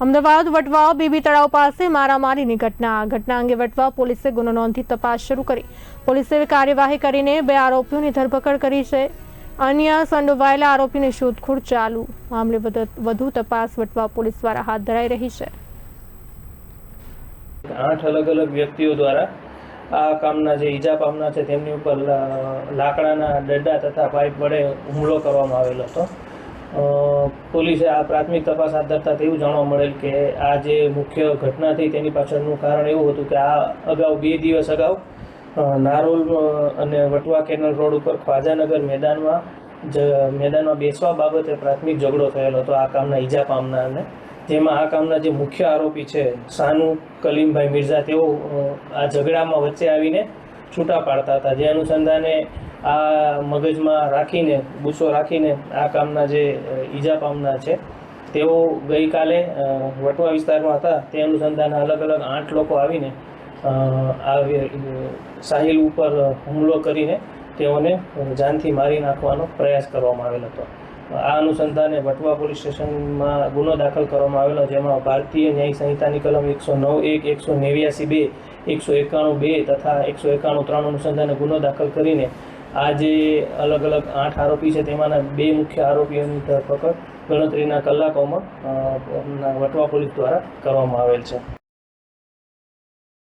Ahmedabad Vatva baby તળાવ પાસે મારામારીની ઘટના અંગે વટવા પોલીસે ગુનો નોંધી તપાસ શરૂ કરી। પોલીસે કાર્યવાહી કરીને 2 આરોપીઓની ધરપકડ કરી છે। અન્ય સંડોવાયેલા આરોપીની શોધખોળ ચાલુ। મામલે વધુ તપાસ વટવા પોલીસ દ્વારા હાથ ધરાઈ રહી છે। 8 અલગ અલગ વ્યક્તિઓ દ્વારા આ કામના જે ઈજા પામના છે તેમની ઉપર લાકડાના દંડા તથા પાઇપ વડે હુમલો કરવામાં આવેલો હતો। પોલીસે આ પ્રાથમિક તપાસ હાથ ધરતા તેવું જાણવા મળેલ કે આ જે મુખ્ય ઘટના થઈ તેની પાછળનું કારણ એવું હતું કે આ અગાઉ 2 દિવસ અગાઉ નારોલ અને વટવા કેનલ રોડ ઉપર ખ્વાજાનગર મેદાનમાં બેસવા બાબતે પ્રાથમિક ઝઘડો થયેલો હતો આ કામના ઈજા પામના અને જેમાં આ કામના જે મુખ્ય આરોપી છે સાનુ કલીમભાઈ મિર્ઝા તેઓ આ ઝઘડામાં વચ્ચે આવીને છૂટા પાડતા હતા। જે અનુસંધાને આ મગજમાં રાખીને ગુસ્સો રાખીને આ કામના જે ઈજા પામના છે તેઓ ગઈકાલે વટવા વિસ્તારમાં હતા તે અનુસંધાને અલગ અલગ 8 લોકો આવીને સાહિલ ઉપર હુમલો કરીને તેઓને જાનથી મારી નાખવાનો પ્રયાસ કરવામાં આવેલો હતો। આ અનુસંધાને વટવા પોલીસ સ્ટેશનમાં ગુનો દાખલ કરવામાં આવેલો, જેમાં ભારતીય ન્યાય સંહિતાની કલમ 109(1), 189(2), 191(2) તથા 191(3) અનુસંધાને ગુનો દાખલ કરીને આ જે અલગ અલગ 8 આરોપી છે તેમાંના 2 મુખ્ય આરોપીઓની ધરપકડ ગણતરીના કલાકોમાં વટવા પોલીસ દ્વારા કરવામાં આવેલ છે।